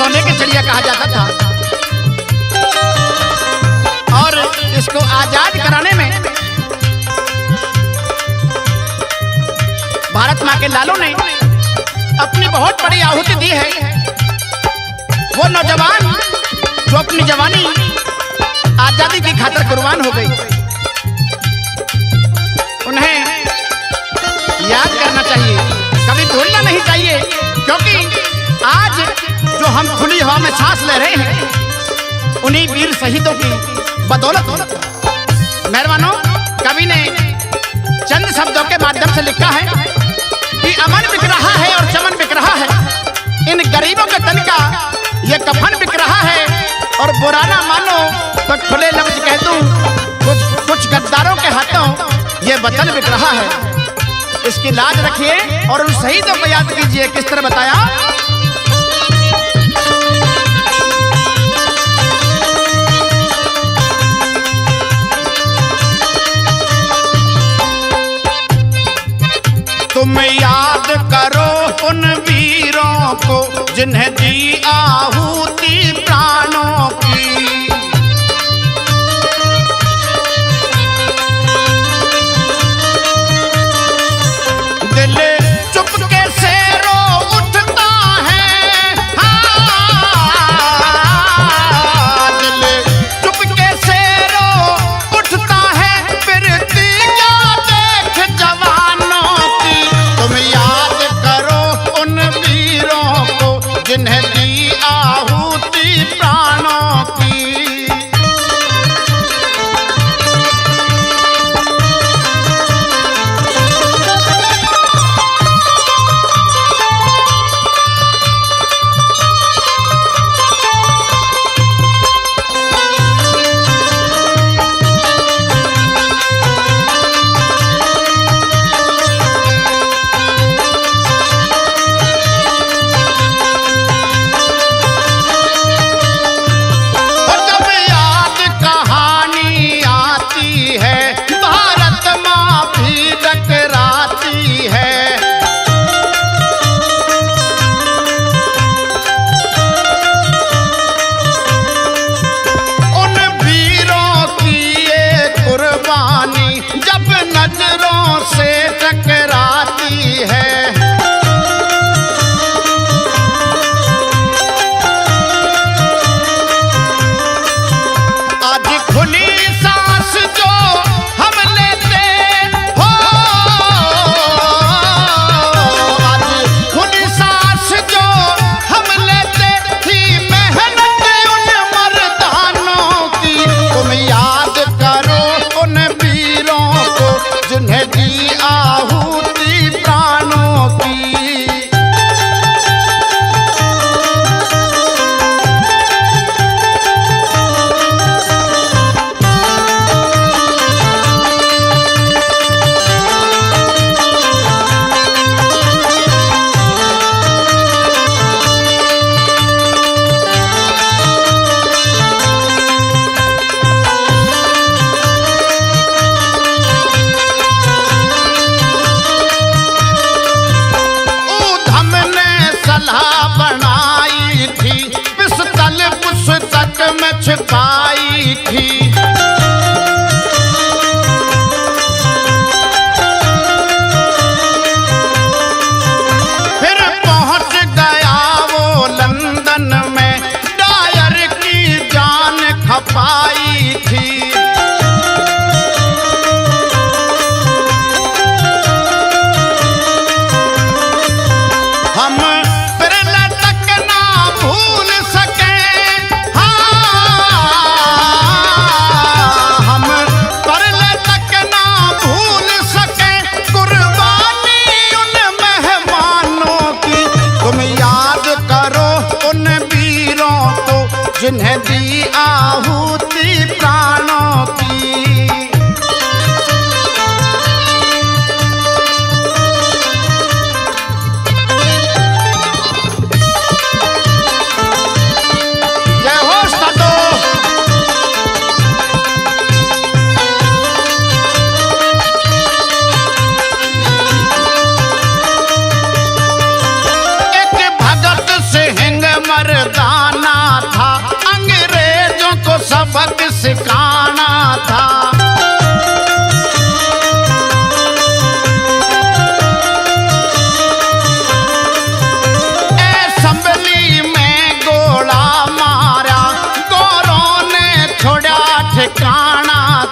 सोने की चिड़िया कहा जाता था। और इसको आजाद कराने में भारत माँ के लालों ने अपनी बहुत बड़ी आहुति दी है। वो नौजवान जो अपनी जवानी आजादी की खातिर कुर्बान हो गई, उन्हें याद करना चाहिए, कभी भूलना नहीं चाहिए, क्योंकि आज जो हम खुली हवा में सांस ले रहे हैं उन्हीं वीर शहीदों की बदौलत है। मेहरबानों, कवि ने चंद शब्दों के माध्यम से लिखा है कि अमन बिक रहा है और चमन बिक रहा है, इन गरीबों के तन का ये कफन बिक रहा है, और बुरा ना मानो तो खुले लफ्ज कह दूं, कुछ गद्दारों के हाथों ये वतन बिक रहा है। इसकी लाज रखिए और उन शहीदों को याद कीजिए। किस तरह बताया? तुम याद करो उन वीरों को जिन्हें दी आहुति प्राणों की। दिल चुपके से रो उठता है, दिल चुपके से रो उठता है, फिरती क्या देख जवानों की। तुम याद करो उन वीरों को जिन्हें दी आहुति प्राणों की। नजरों से टकराती है, आज खुली सांस जो हम लेते हो, आज खुली सांस जो हम लेते थी मेहनत उन मर्दानों की। तुम याद करो उन वीरों को जिन्हें दी आहुति प्राणों की। बनाई थी पिस्तल पुस्तक में छिपाई थी, फिर पहुंच गया वो लंदन में, डायर की जान खपाई थी। हम भूल सके, हाँ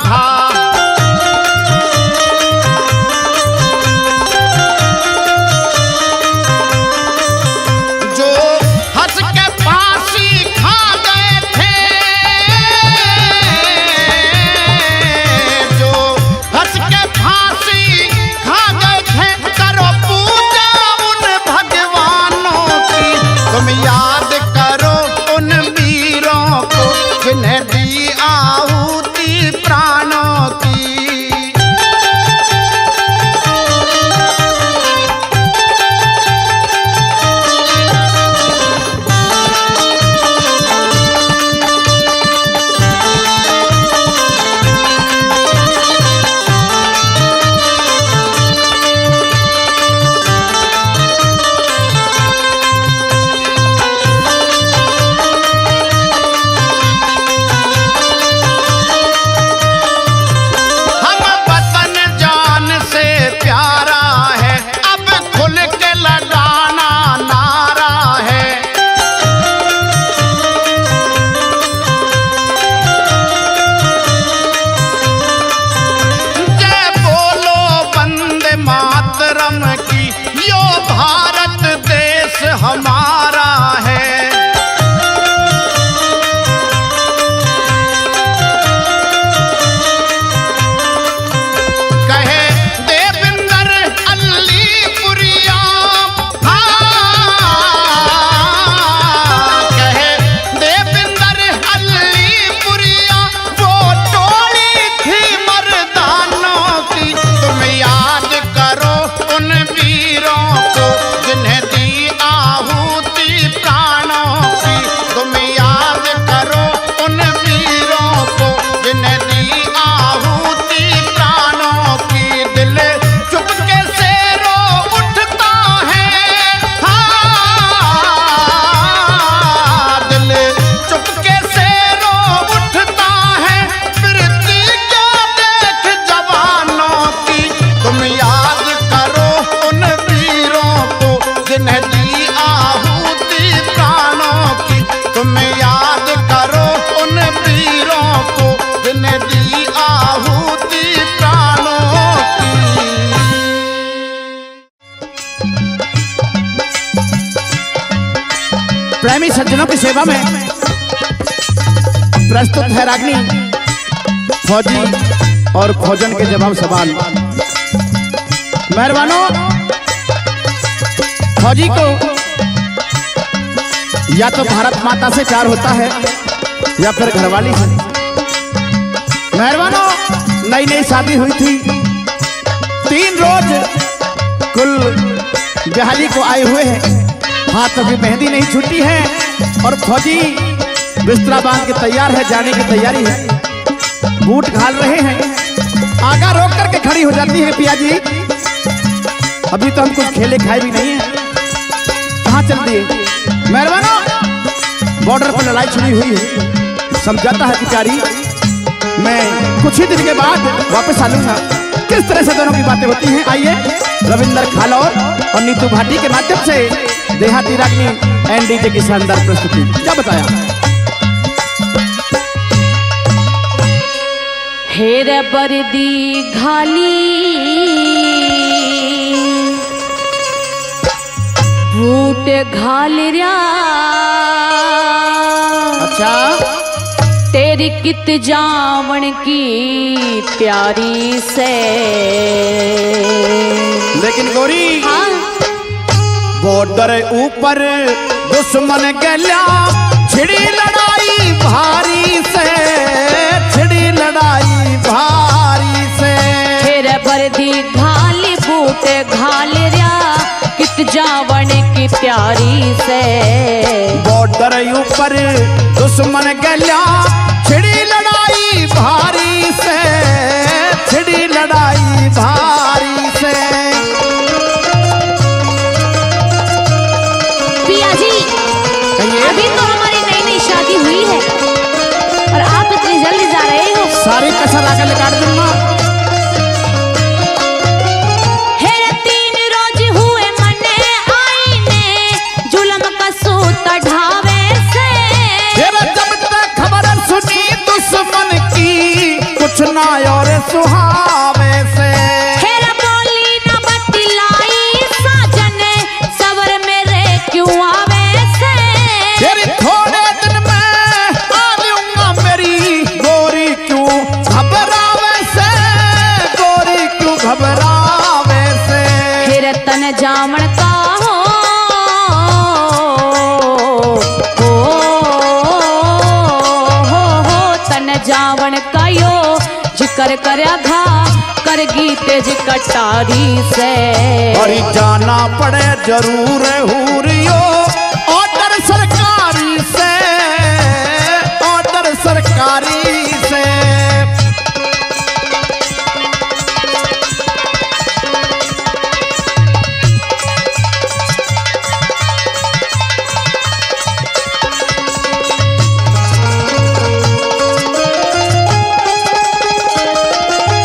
था। जो हंस के फांसी खा गए थे, जो हंस के फांसी खा गए थे, करो पूजा उन भगवानों की। तुम याद करो उन वीरों को जिन्हें दी आहुति प्राणों की। हमारा है। कहे देवेंद्र अलीपुरिया, कहे देवेंद्र अलीपुरिया, वो टोली थी मर्दानों की। तुम याद करो उन वीरों को जिन्हें दी आहुति प्राणों की। तुम याद करो उन वीरों को जिन्हें दी आहुति प्राणों की। दिल चुपके से रो उठता है, हाँ, दिल चुपके से रो उठता है, प्रतिज्ञा देख जवानों की। तुम याद करो उन वीरों को जिन्हें दी आहुति प्राणों की। तुम याद करो उन वीरों को जिन्हें दी आहुति प्राणों की। प्रेमी सज्जनों की सेवा में प्रस्तुत है रागनी फौजी और फौजन के जवाब सवाल। मेहरबानों, फौजी को या तो भारत माता से प्यार होता है या फिर घरवाली से। मेहरबानों, नई नई शादी हुई थी, 3 रोज कुल बहाली को आए हुए हैं, हाथ अभी मेहंदी नहीं छूटी है और फौजी बिस्तरा बांध के तैयार है, जाने की तैयारी है। बूट घाल रहे हैं, आगा रोक करके खड़ी हो जाती है, पिया जी अभी तो हम कुछ खेले खाए भी नहीं है, कहाँ चल दिए। मेहरबानों, बॉर्डर पर लड़ाई छिड़ी हुई है, समझाता है कि प्यारी मैं कुछ ही दिन के बाद वापस आ लूंगा। किस तरह से दोनों की बातें होती हैं, आइए रविंदर खालौर और नीतू भाटी के माध्यम से देहाती रागनी एनडीजे की शानदार प्रस्तुति। क्या बताया। हेर बरदी घाली बूट घाल रया, अच्छा तेरी कित जावण की प्यारी से। लेकिन गोरी, हाँ? बॉर्डर ऊपर दुश्मन गल्या, छिड़ी लड़ाई भारी से, छिड़ी लड़ाई भारी से। फिर बरदी घाल बूट घाल रया, कित जावण की प्यारी से। बॉर्डर ऊपर दुश्मन गल्या, छिड़ी लड़ाई भारी से, छिड़ी लड़ाई भारी से। पिया जी, अभी तो हमारी नई नई शादी हुई है और आप इतनी जल्दी जा रहे हो। सारी कसर आकर काट दूंगा। हेरे 3 रोज हुए मने आईने, जुलम का सूत ढावे से। जब तक खबर सुनी दुश्मन की, कुछ कुछ ना और सुहावे से। फिर बोली न बतलाई साजन सबर मेरे क्यों आवे से। तेरी थोड़े दिन में आ लूंगा मेरी गोरी क्यों घबरावे से, गोरी क्यों घबरावे से। फिर तन जामन का जावण का यो जिक्र करया घा कर गीते जी कटारी से। और जाना पड़े जरूर हूरियो ऑर्डर सरकारी से, ऑर्डर सरकारी से।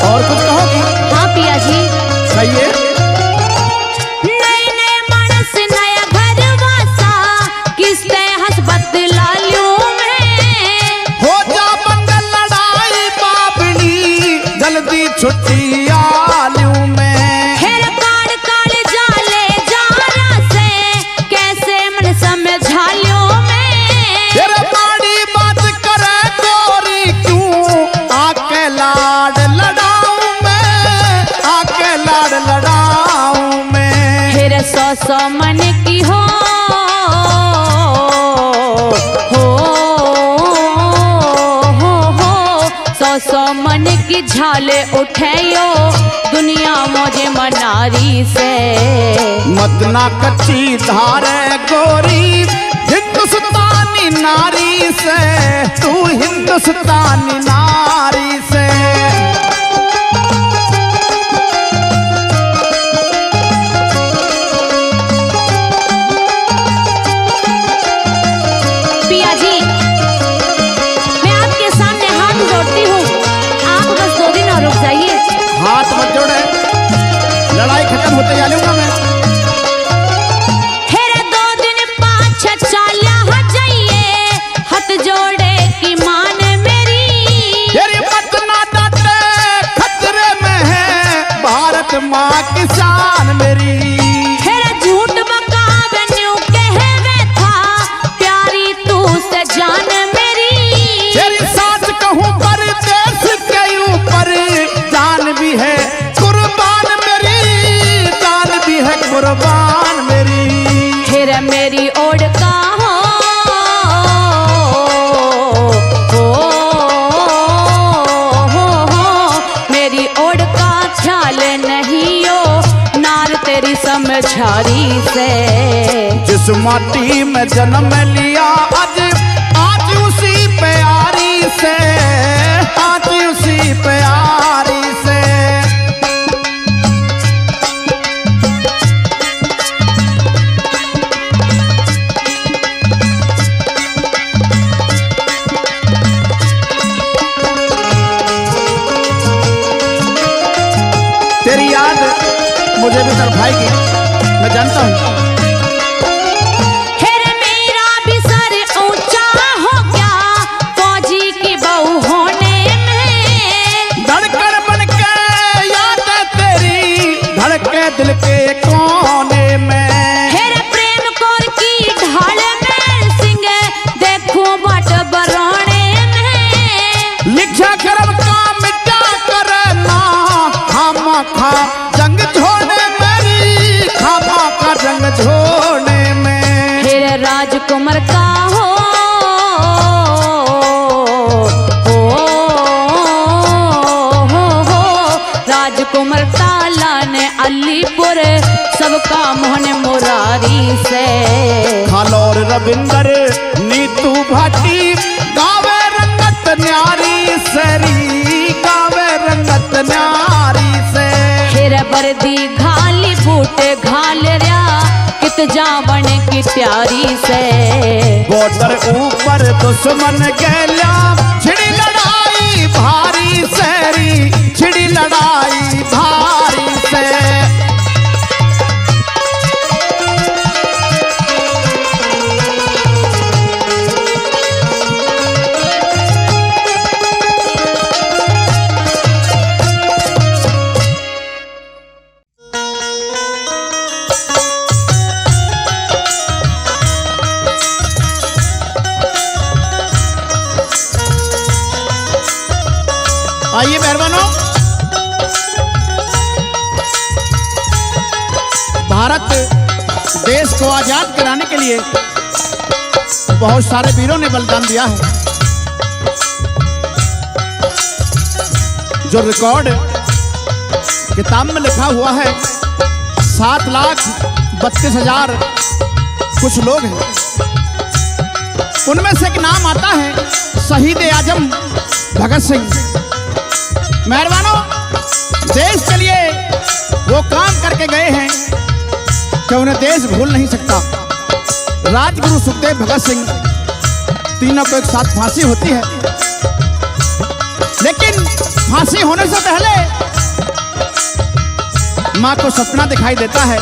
और कुछ कहोगी? हाँ पिया जी। कहिए। नए नए मानस नया घर वासा किसते हसबत लालियों में। हो जा बंद लड़ाई बाबली जल्दी छुट्टी आलू में। फिर काड़ काड़ जाले जारा से कैसे मन समझालियों में। फिर बड़ी बात करे गोरी क्यों आके लाड लड़ाऊं मैं, आके लाड लड़ाऊं मैं। फिर सौ मन की हो सौ मन की झाले उठे यो दुनिया मौजे मनारी से। मत ना कच्ची धारे गोरी हिंदुस्तानी नारी से, तू हिंदुस्तानी नारी से। पिया जी मैं आपके सामने हाथ जोड़ती हूँ, आप बस 2 दिन और रुक जाइए। हाथ मत जोड़े, लड़ाई खत्म होते जा लूंगा मैं। फिर 2 दिन पाछे चाल्या ह जाइए हाथ जोड़े की मान मेरी। तेरी मत ना डांटे खतरे में है भारत माँ की शान मेरी। फिर झूठ बकावे न्यू कहवे था प्यारी तू से जान मेरी। तेरी सास कहूँ पर देश के ऊपर जान भी है कुर्बान मेरी, जान भी है कुर्बान मेरी। फिर मेरी ओढ़ का हो मेरी ओढ़ का ख्याल नहीं हो नार तेरी समझारी से। जिस माटी में जन्म लिया आज, आज उसी प्यारी से, आज उसी प्यारी से। तेरी याद मुझे भी तड़पाएगी, मैं जानता हूँ। फिर मेरा भी सर ऊंचा हो गया फौजी की बहू होने में। धड़कन बन के याद तेरी धड़के दिल के कोने में। फिर प्रेम कौर की ढाल में सिंह देखो बट बरौने में। लिखा करम का मिटा करना खामा खा जंग छोड़ने मेरी, खामा का जंग छोड़ने में। फिर राजकुमार का हो राजकुमार ताला ने अलीपुर सबका मोहन मुरारी से। खालोर रविंदर नीतू भाटी गावे रंगत न्यारी सरी, गावे रंगत न्यारी से। फिर वर्दी घाली बूटे घाल रया कित जावण की प्यारी से। बॉर्डर ऊपर दुश्मन गैला छिड़ी लड़ाई भारी सरी, छिड़ी लड़ाई भारी से। मेहरबानों, भारत देश को आजाद कराने के लिए बहुत सारे वीरों ने बलिदान दिया है। जो रिकॉर्ड किताब में लिखा हुआ है 7,32,000 कुछ लोग हैं। उनमें से एक नाम आता है शहीद आजम भगत सिंह। मेहरबानों, देश के लिए वो काम करके गए हैं कि उन्हें देश भूल नहीं सकता। राजगुरु सुखदेव भगत सिंह, तीनों को एक साथ फांसी होती है, लेकिन फांसी होने से पहले मां को सपना दिखाई देता है।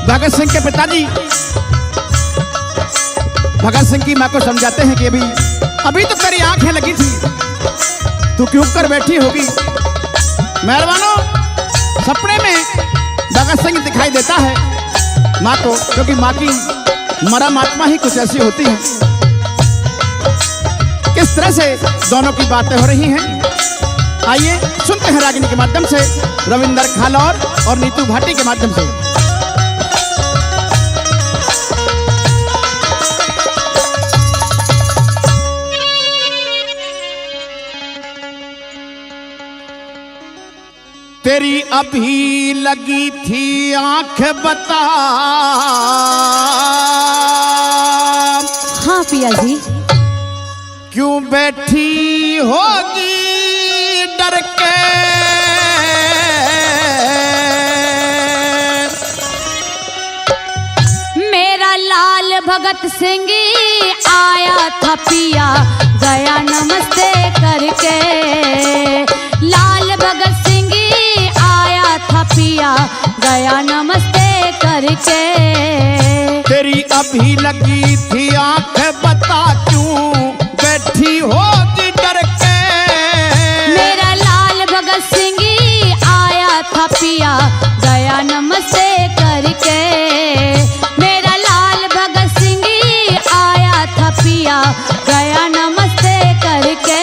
भगत सिंह के पिताजी भगत सिंह की मां को समझाते हैं कि अभी तो तेरी आंखें लगी थी, तू क्यों कर बैठी होगी। मेहरबानों, सपने में भगत सिंह दिखाई देता है मां को, क्योंकि मां की मरम आत्मा ही कुछ ऐसी होती है। किस तरह से दोनों की बातें हो रही हैं, आइए सुनते हैं रागिनी के माध्यम से, रविंदर खालौर और नीतू भाटी के माध्यम से। तेरी अभी लगी थी आंख बता। हाँ पिया जी। क्यों बैठी होगी डर के। मेरा लाल भगत सिंह आया था पिया, गया नमस्ते करके। लाल भगत सिंह आया था पिया, गया नमस्ते करके। तेरी अभी लगी थी आंख बता, क्यों बैठी होगी डर के। मेरा लाल भगत सिंह आया था पिया, गया नमस्ते करके। मेरा लाल भगत सिंह आया था पिया, गया नमस्ते करके।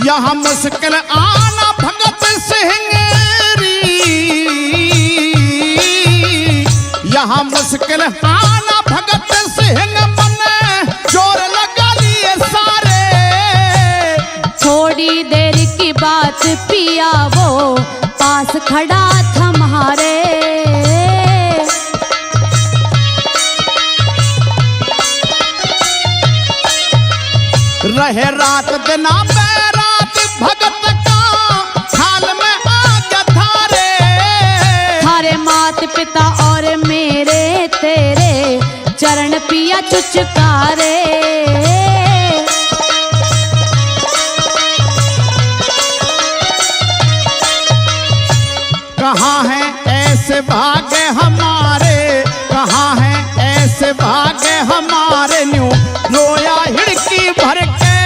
यहाँ मुश्किल आना भगत सिंह री, यहाँ मुश्किल आना भगत सिंह, मन जोर लगा लिए सारे। थोड़ी देर की बात पिया, वो पास खड़ा था हमारे। रहे रात दिना रात भगत का हाल में आग थारे। थारे मात पिता और मेरे तेरे चरण पिया चुचकारे। कहाँ हैं ऐसे भाग्य हमारे, कहाँ हैं ऐसे भाग्य हमारे, न्यू रोया हिड़की भर के।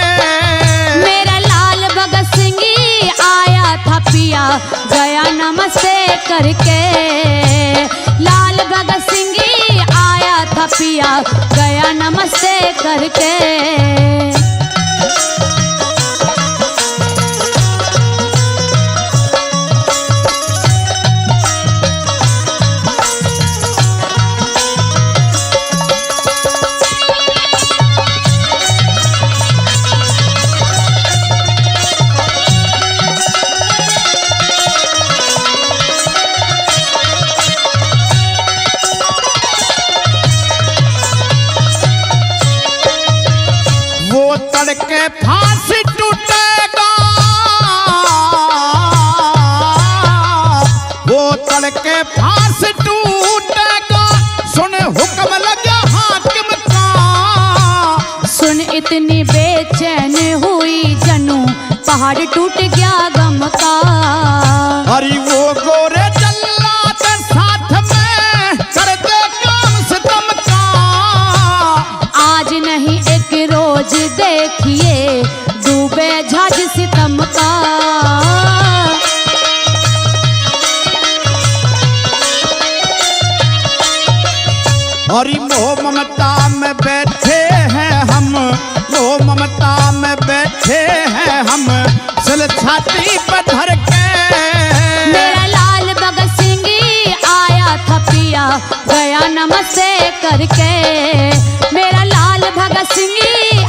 मेरा लाल भगत सिंह आया था पिया, गया नमस्ते करके। लाल भगत सिंह आया था पिया, गया नमस्ते करके। तड़के फांसी टूटेगा, वो तड़के फांसी टूटेगा, सुन हुक्म लगा हाकिम का। सुन इतनी बेचैन हुई जनू, पहाड़ टूट गया गम का। अरे वो गोरे जल्लाद साथ में कर दे काम सितम का। देखिए डूबे झाज सितम का। और मोह ममता में बैठे हैं हम, मोह ममता में बैठे हैं हम, सिल छाती पर धर के। मेरा लाल भगत सिंह आया था पिया गया नमस्ते करके। मेरा लाल भगत सिंह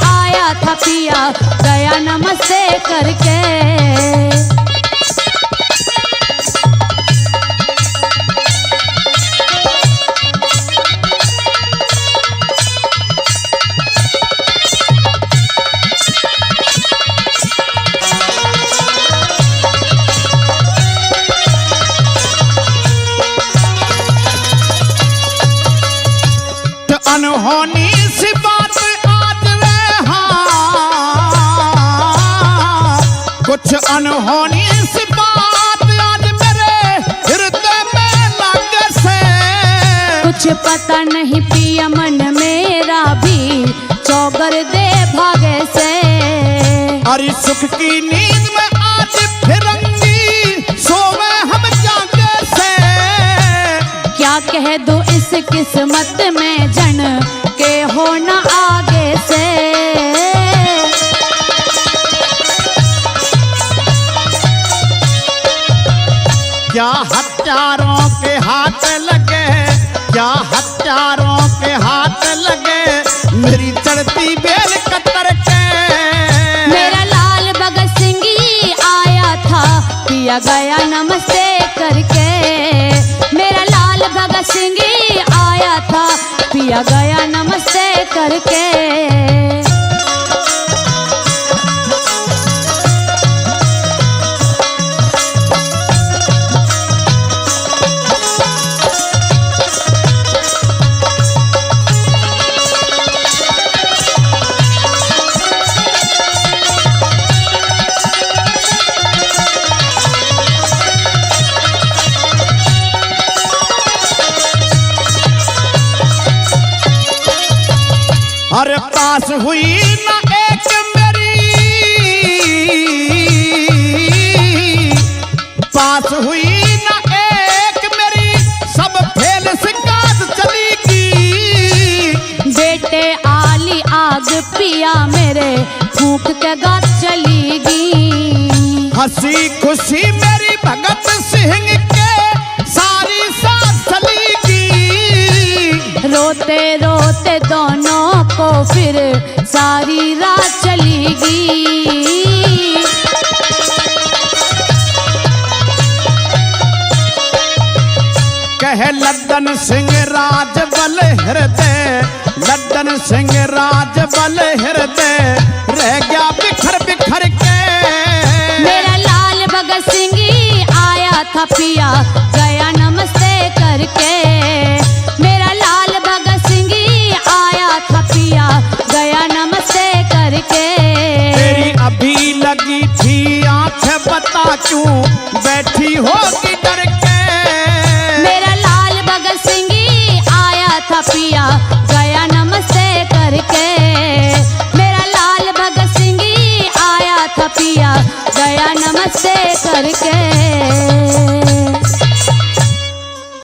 आया था पिया गया नमस्ते करके। अनहोनी सी बात आज रे कुछ अनहोनी सी बात आज मेरे हृदय में लगे से। कुछ पता नहीं पिया मन मेरा भी चौगर दे भागे से। अरे सुख की नींद में आज फिरंगी सोवे हम जागे से। क्या कह दूं इस किस्मत में जन के होना आगे से। क्या हत्यारों के हाथ लगे, क्या हत्यारों के हाथ लगे मेरी चढ़ती बेल कतर के। मेरा लाल भगत सिंह आया था पिया गया नमस्ते करके। मेरा लाल भगत सिंह आया था पिया गया नमस्ते करके। अरे पास हुई ना एक मेरी, पास हुई ना एक मेरी, सब फेल शिकायत चलेगी। बेटे आली आग पिया मेरे फूंक के गात चलीगी। हंसी खुशी मेरी भगत सिंह के सारी सांस चलेगी। रोते रोते दोनों को फिर सारी रात चलेगी। कह लड्डन सिंह राज बल हृदय, लड्डन सिंह राज बल हृदय रह गया बिखर बिखर के। मेरा लाल भगत सिंह आया था पिया गया नमस्ते करके। मेरा लाल भगत सिंह आया था पिया गया नमस्ते करके। तेरी अभी लगी थी आंखें बता क्यों बैठी होगी डर के। मेरा लाल भगत सिंह आया था पिया गया नमस्ते करके। मेरा लाल भगत सिंह आया था पिया गया नमस्ते करके।